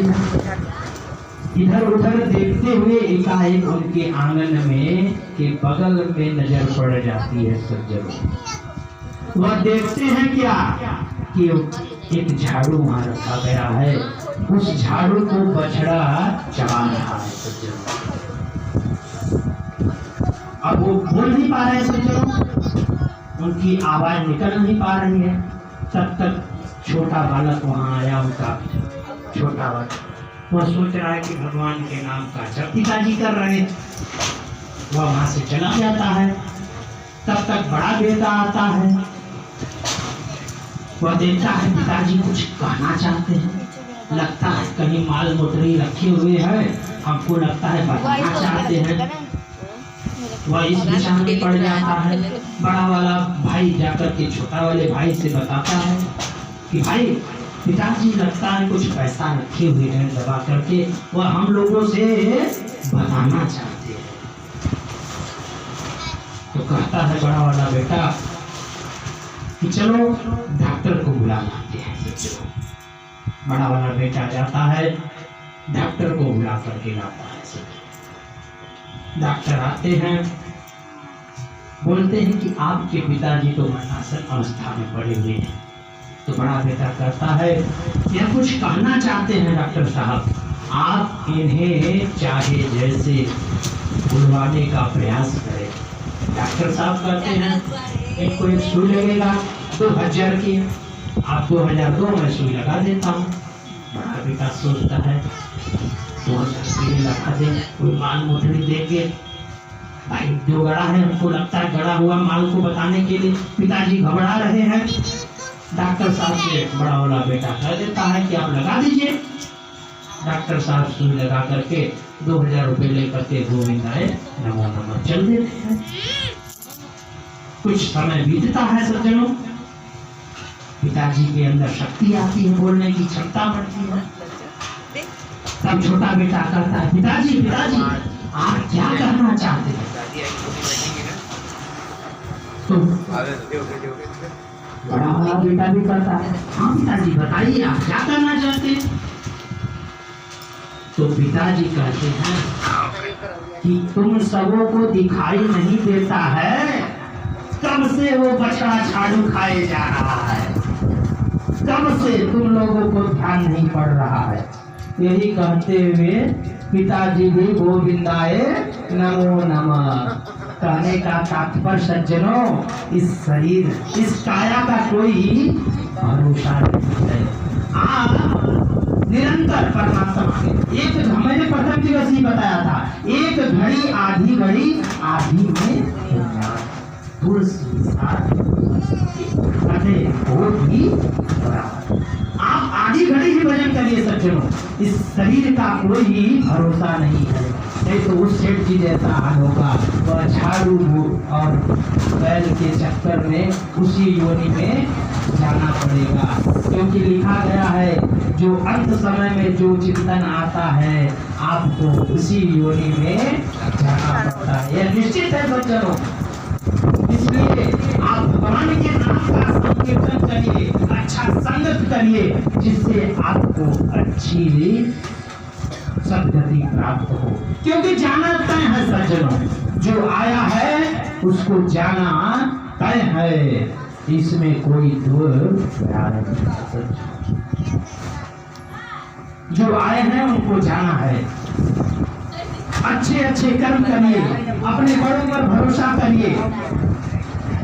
करते हैं। इधर उधर देखते हुए एकाएक उनके आंगन में के बगल में नजर पड़ जाती है सज्जनों। वह देखते हैं क्या कि एक झाड़ू वहां रखा गया है, उस झाड़ू को बछड़ा चबा रहा है सज्जनों। अब वो बोल नहीं पा रहे हैं सज्जनों, उनकी आवाज निकल नहीं पा रही है। तब तक छोटा बालक वहां आया, उनका छोटा बालक, वह सोच रहा है कि भगवान के नाम का जप पिताजी कर रहे, वह वहां से चला जाता है। तब तक बड़ा बेटा आता है, वह देखता है पिताजी कुछ कहना चाहते हैं, लगता है कहीं माल मोटरी रखे हुए हैं, हमको लगता है बताना चाहते हैं। वह इस दिशा में पड़ जाता है। बड़ा वाला भाई जाकर के छोटा वाले भाई से बताता है कि भाई पिताजी लगता है कुछ पैसा रखे हुए हैं दबा करके, वह हम लोगों से बताना चाहते हैं। तो कहता है बड़ा वाला बेटा कि चलो डॉक्टर को बुला लाते हैं। बड़ा वाला बेटा जाता है, डॉक्टर को बुला करके लाता है। डॉक्टर आते हैं, बोलते हैं कि आपके पिताजी तो मरणासन अवस्था में पड़े हुए हैं। तो बड़ा बेटा कहता है यह कुछ कहना चाहते हैं डॉक्टर साहब, आप इन्हें चाहे जैसे बुलवाने का प्रयास करें। डॉक्टर साहब कहते हैं इनको एक सुई लगेगा 2000 की, आप 2002 में सुई लगा देता हूँ। बड़ा बेटा सोचता है 2000 की लगा दे, कोई माल मोटरी देंगे। भाई जो गड़ा है, हमको लगता है गड़ा हुआ माल को बताने के लिए पिताजी घबरा रहे हैं। डॉक्टर साहब से बड़ा वाला बेटा कह देता है कि आप लगा दीजिए। डॉक्टर साहब सुई लगा करके 2000 रुपये लेकर के गोविंद आए नमो नमः चल देते हैं। कुछ समय बीतता है सज्जनों, पिताजी के अंदर शक्ति आती है, बोलने की क्षमता बढ़ती है। तब छोटा बेटा कहता है पिताजी पिताजी आप क्या कहना चाहते हैं? तो बड़ा वाला बेटा भी कहता है हाँ पिताजी बताइए आप क्या करना चाहते हैं? तो पिताजी कहते हैं कि तुम सबों को दिखाई नहीं देता है, कब से वो बछड़ा झाड़ू खाए जा रहा है, कब से तुम लोगों को ध्यान नहीं पड़ रहा है। यही कहते हुए पिताजी भी गोविंदाए नमो नमः। कहने का तात्पर्य सज्जनों, इस शरीर इस काया का कोई भरोसा नहीं है। आप निरंतर परमात्मा के एक, मैंने प्रथम दिवस ही बताया था, एक घड़ी आधी घड़ी आधी में तुलसी आप आधी घड़ी ही भजन करिए सज्जनों, इस शरीर का कोई भरोसा नहीं है। नहीं तो उस सेठ जी जैसा हाल होगा, वह झाड़ू और बैल के चक्कर में उसी योनि में जाना पड़ेगा। क्योंकि लिखा गया है जो अंत समय में जो चिंतन आता है आपको उसी योनि में जाना पड़ता है, यह निश्चित है सज्जनों। इसलिए आप भगवान के नाम का संकीर्तन करिए, अच्छा संगत करिए, जिससे आपको अच्छी सदगति प्राप्त हो। क्योंकि जाना तय है सज्जनों, जो आया है उसको जाना तय है, इसमें कोई दो राय नहीं। जो आए हैं उनको जाना है। अच्छे अच्छे कर्म करिए, अपने बड़ों पर भरोसा करिए।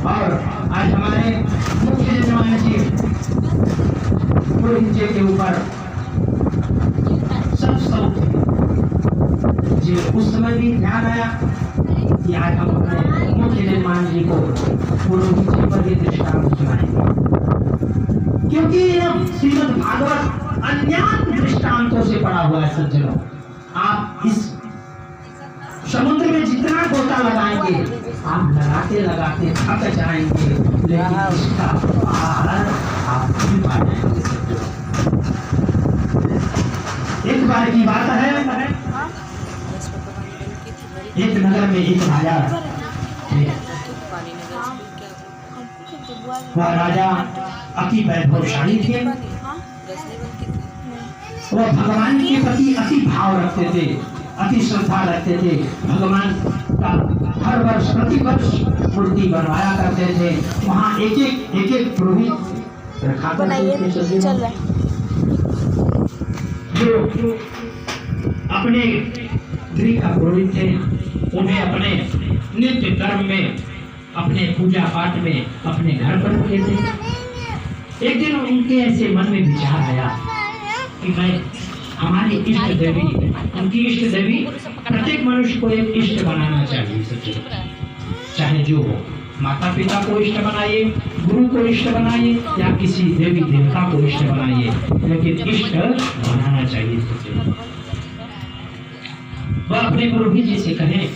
और आज हमारे मुख्य यजमान जी पुरोहित जी के ऊपर सब जी उस समय भी ध्यान आया कि आज हम अपने मुख्य यजमान जी को पुरोहित जी पर भी दृष्टांत सुनाएंगे। क्योंकि श्रीमद् भागवत अज्ञात दृष्टांतों से पड़ा हुआ है सज्जनों। आप इस समुद्र में जितना गोता लगाएंगे आप लगाते लगाते थक जाएंगे, लेकिन इसका पार आप नहीं पा जाएंगे। एक बार की बात है, एक नगर में एक राजा, वह राजा अति वैभवशाली थे। वह भगवान के प्रति अति भाव रखते थे, अति श्रद्धा रखते थे। भगवान का हर वर्ष प्रति वर्ष मूर्ति बनवाया करते थे। वहाँ एक एक पुरोहित रखा करते थे जो अपने गृह का पुरोहित थे। उन्हें अपने नित्य कर्म में, अपने पूजा पाठ में अपने घर पर रखे थे। एक दिन उनके ऐसे मन में विचार आया कि मैं हमारी इष्ट देवी, उनकी इष्ट देवी, प्रत्येक मनुष्य को एक इष्ट बनाना चाहिए। सच्चे चाहे जो हो, माता पिता को इष्ट बनाइए, गुरु को इष्ट बनाइए या किसी देवी देवता को इष्ट बनाइए, लेकिन इष्ट बनाना चाहिए। सच्चे वह अपने पुरोहित जी से कहें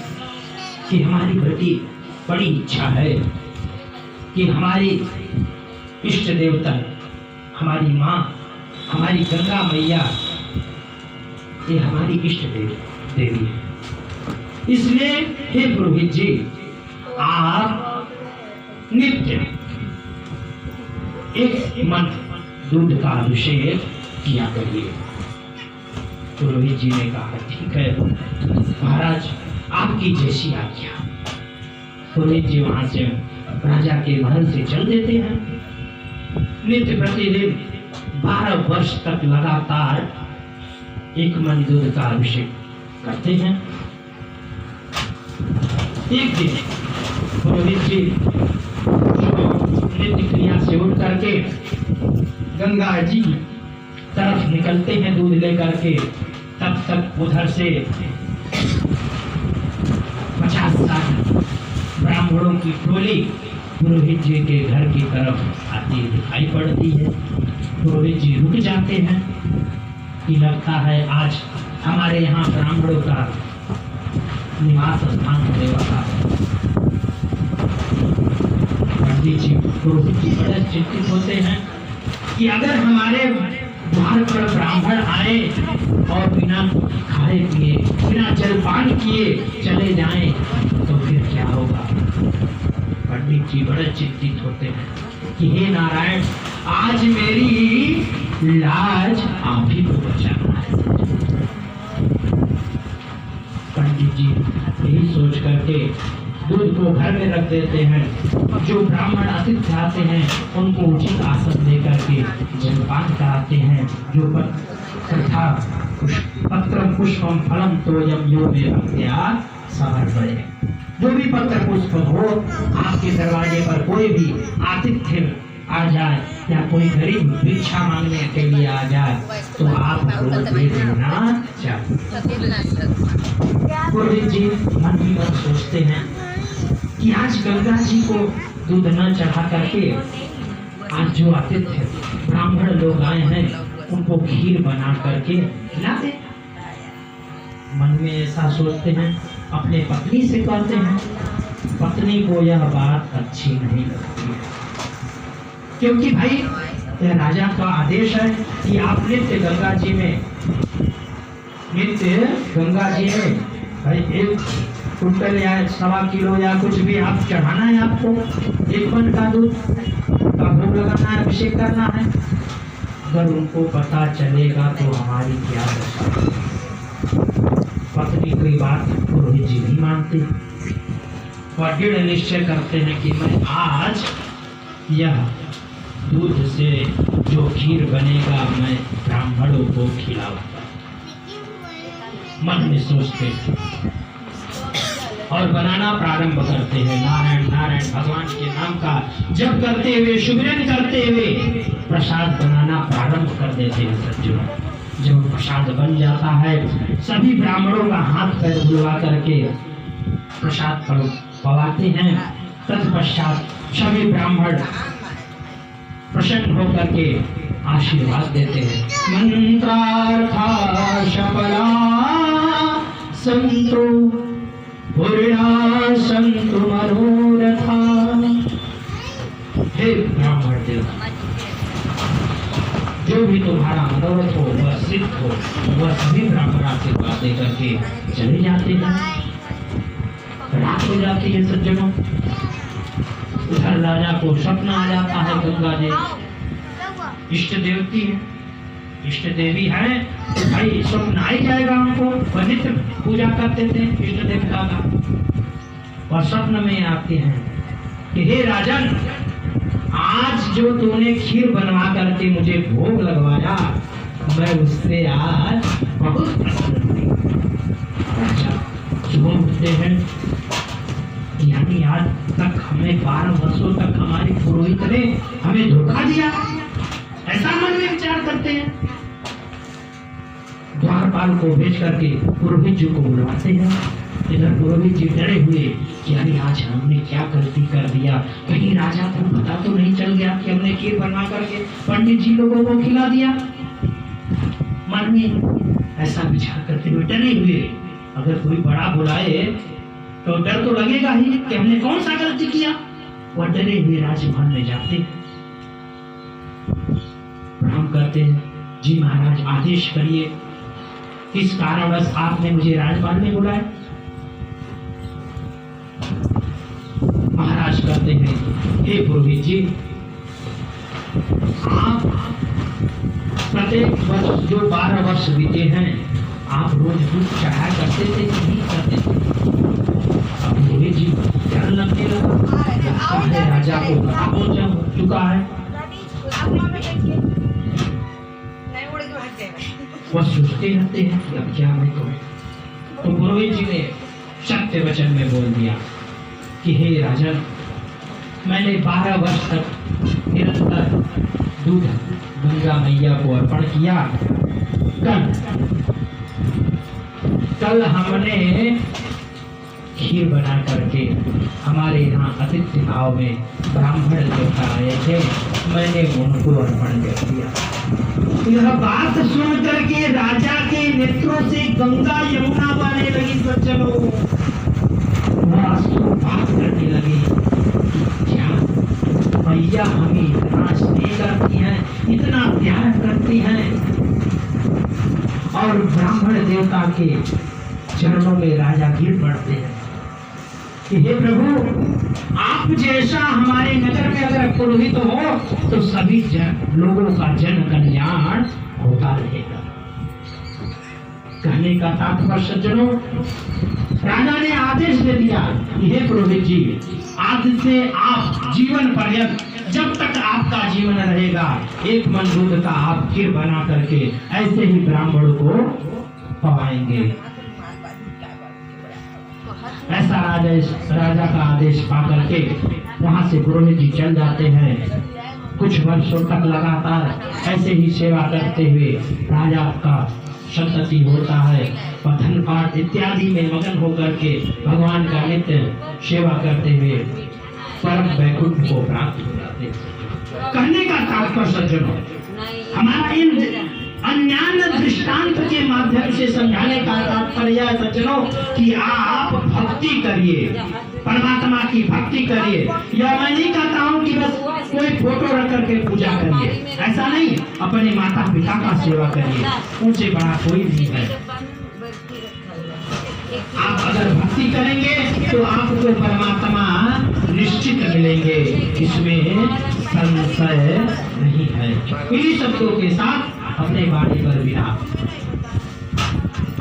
कि हमारी बड़ी इच्छा है कि हमारी इष्ट देवता, हमारी माँ, हमारी गंगा मैया, ये हमारी इष्ट देवी है। इसलिए हे पुरोहित जी, आप नित्य एक मन दूध का अभिषेक किया करिए। पुरोहित जी ने कहा ठीक है महाराज, आपकी जैसी आज्ञा। पुरोहित जी वहां से राजा के महल से चल देते हैं। नित्य प्रतिदिन 12 वर्ष तक लगातार एक मन दूध का अभिषेक करते हैं। एक दिन पुरोहित जी नित्य क्रिया से उठ करके गंगा जी तरफ निकलते हैं दूध लेकर के। तब तक उधर से 50-60 ब्राह्मणों की टोली पुरोहित जी के घर की तरफ आती दिखाई पड़ती है। पुरोहित जी रुक जाते हैं कि लगता है आज हमारे यहाँ ब्राह्मणों का निवास स्थान होने वाला है। पंडित जी, पुरोहित जी बड़े चिंतित होते हैं कि अगर हमारे द्वार पर ब्राह्मण आए और बिना खाए पिए, बिना जलपान किए चले जाएं तो फिर क्या होगा। पंडित जी बड़े चिंतित होते हैं कि हे नारायण, आज मेरी लाज आप ही को बचाना है। पंडित जी यही सोच करके दूध को घर में रख देते हैं। जो ब्राह्मण अतिथि आते हैं उनको उचित आसन देकर के जलपान कराते हैं। जो तथा पत्रम पुष्पम फलम तोयम यो मे भक्त्या समर्पये। जो भी पत्र पुष्प हो, आपके दरवाजे पर कोई भी आतिथ्य आ जाए या कोई गरीब भिक्षा मांगने के लिए आ जाए तो आप दे देना चाहिए। पुरोहित जी मन ही मन सोचते हैं कि आज गंगा जी को दूध न चढ़ा करके आज जो आतिथ्य ब्राह्मण लोग आए हैं उनको खीर बना करके खिला दे। मन में ऐसा सोचते हैं। अपने पत्नी से कहते हैं। पत्नी को यह बात अच्छी नहीं लगती है, क्योंकि भाई यह राजा का आदेश है कि आप नित्य गंगा जी में भाई 1 कुंटल या 1.25 किलो या कुछ भी आप चढ़ाना है। आपको 1 मन का दूध का भोग लगाना है, अभिषेक करना है। अगर उनको पता चलेगा तो हमारी क्या दशा। पत्नी कोई बात पुरोहित जी नहीं मानते और दृढ़ निश्चय करते हैं कि मैं आज यह दूध से जो खीर बनेगा मैं ब्राह्मणों को खिलाऊंगा। मन में सोचते और बनाना प्रारंभ करते हैं। नारायण नारायण भगवान के नाम का जप करते हुए, सुमिरन करते हुए प्रसाद बनाना प्रारंभ कर देते हैं। सज्जनों, जब प्रसाद बन जाता है सभी ब्राह्मणों का हाथ पैर धुलवा करके प्रसाद पवाते हैं। तत्पश्चात सभी ब्राह्मण प्रसन्न होकर के आशीर्वाद देते हैं। मंत्रार्था शपला संतो पूर्णा संतु मनोरथा। हे ब्राह्मण देव, जो भी तुम्हारा मनोरथ हो वह सिद्ध हो, वह सभी ब्राह्मण आशीर्वाद दे करके चले जाते हैं। रात हो जाती है सज्जनों। उधर राजा को स्वप्न आ जाता है। गंगा जी इष्ट देवती है, इष्ट देवी है तो भाई स्वप्न आ ही जाएगा हमको। वह नित्य पूजा करते थे इष्ट देवता का। और स्वप्न में आते हैं कि हे राजन, आज जो तूने खीर बनवा करके मुझे भोग लगवाया, मैं उससे आज बहुत प्रसन्न हुई। राजा सुबह उठते हैं, यानी आज तक हमें 12 वर्षों तक हमारे पुरोहित ने हमें धोखा दिया, ऐसा मन में विचार करते हैं। द्वारपाल को भेज करके पुरोहित जी को बुलवाते हैं। इधर पुरोहित जी डरे हुए कि अरे आज हमने क्या गलती कर दिया, कहीं राजा को पता तो नहीं चल गया कि हमने खीर बनवा करके पंडित जी लोगों को खिला दिया। मन में ऐसा विचार करते हुए डरे हुए, अगर कोई बड़ा बुलाए तो डर तो लगेगा ही कि हमने कौन सा गलती किया। वह डरे हुए राजमहल में जाते हैं, प्रणाम करते हैं। जी महाराज, आदेश करिए, किस कारणवश आपने मुझे राजमहल में बुलाया। महाराज कहते हैं, हे पुरोहित जी, आप प्रत्येक वर्ष जो 12 वर्ष बीते हैं, आप रोज दूध चढ़ाया करते थे कि नहीं करते थे। अब पुरोहित जी ध्यान लगने लगा, लगता है राजा को पता हो चुका है। वह सोचते रहते हैं कि अब क्या मैं करूं। तो पुरोहित जी ने सत्य वचन में बोल दिया कि हे राजन, मैंने 12 वर्ष तक निरंतर दूध गंगा मैया को अर्पण किया। कल हमने खीर बना करके हमारे यहाँ अतिथि भाव में ब्राह्मण देवता आए थे, मैंने उनको अर्पण कर दिया। यह बात सुन करके राजा के नेत्रों से गंगा यमुना बहने लगी। सज्जनों, बात करने लगे, क्या मैया हमें इतना स्नेह करती हैं, इतना प्यार करती हैं, और ब्राह्मण देवता के चरणों में राजा गिर पड़ते हैं कि हे प्रभु, आप जैसा हमारे नगर में अगर पुरोहित हो तो सभी लोगों का जन कल्याण होता रहेगा। कहने का तात्पर्य सज्जनों, राजा ने आदेश दे दिया कि हे पुरोहित जी, आज से आप जीवन पर्यंत, जब तक आपका जीवन रहेगा, एक मन दूध का आप खीर बना करके ऐसे ही ब्राह्मणों को पवाएंगे। ऐसा राजा का आदेश पा करके वहां से पुरोहित जी चल जाते हैं। कुछ वर्षों तक लगातार ऐसे ही सेवा करते हुए राजा का संतति होता है, और धन पाठ इत्यादि में मगन होकर के भगवान का नित्य सेवा करते हुए परम वैकुंठ को प्राप्त हो जाते। कहने का तात्पर्य सज्जनों, हमारा इन अन्यान दृष्टांत के माध्यम से समझाने का तात्पर्य सज्जनों कि आप भक्ति करिए, परमात्मा की भक्ति करिए। या मैं नहीं कहता हूँ कि बस कोई फोटो रख करके पूजा करिए, ऐसा नहीं। अपने माता पिता का सेवा करिए, उनसे बड़ा कोई नहीं है। आप अगर भक्ति करेंगे तो आपको परमात्मा निश्चित मिलेंगे, इसमें संशय नहीं है। इन्हीं शब्दों के साथ अपने वाणी पर विराम।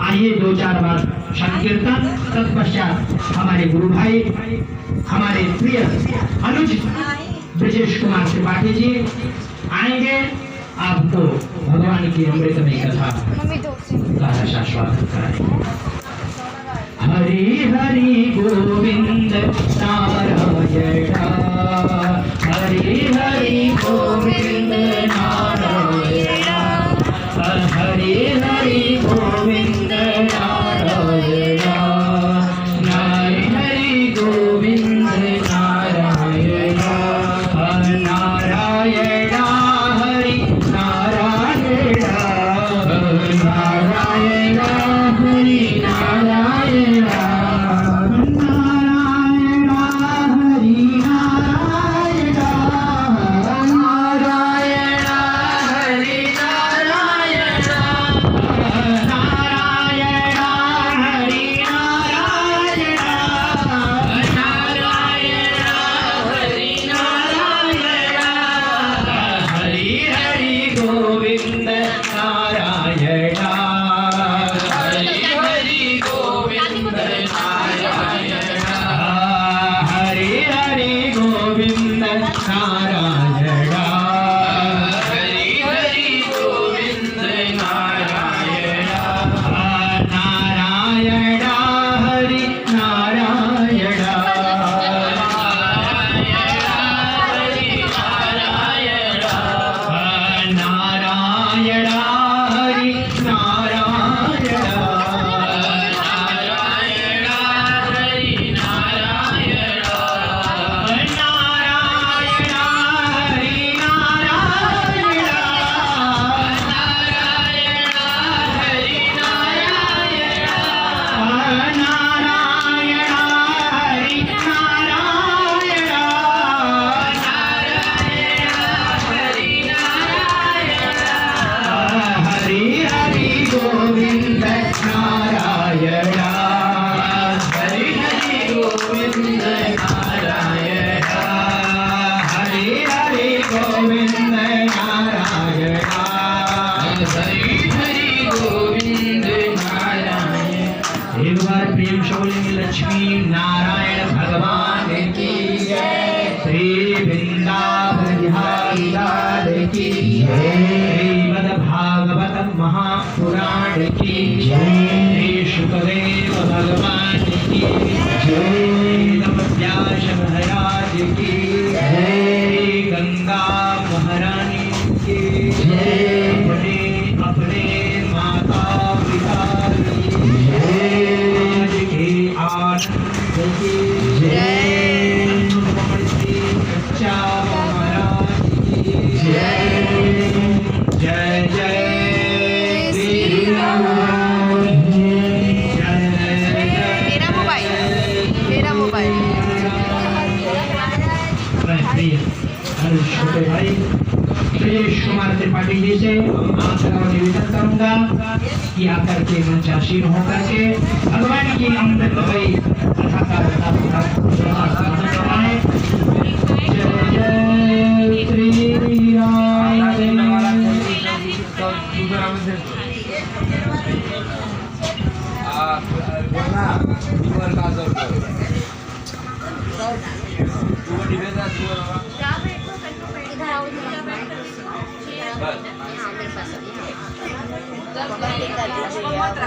आइए 2-4 बार संकीर्तन, तत्पश्चात हमारे गुरु भाई, हमारे प्रिय अनुज ब्रजेश कुमार त्रिपाठी जी आएंगे, आपको भगवान की अमृतमयी कथा का शाश्वत कराएंगे। हरि हरि गोविंद नारायण, हरि हरि गोविंद नारायण, हरि हरि गोविंद नारायण, हरि गोविंद नारायण, नारायण हरि नारायण, नारायण हरि नारायण, नारायण हरि नारायण, नारायण लक्ष्मी नारायण भगवान की जय। श्री वृंदावन बिहारी लाल की जय। श्रीमद् भागवत महापुराण की जय। श्री शुकदेव भगवान की जय। व्यास महाराज की जय। गंगा महारानी की जय। अपने अपने माता पिता की जय। आज के आनंद की जय। कच्चा महाराज की जय। जय जय श्री राम। छोटे भाई सुरेश कुमार त्रिपाठी जी से आग्रह निवेदन करूंगा कि आकर के मंचासीन होकर के भगवान की अमृत भई कथा का करवाएं। जय जय श्री राम।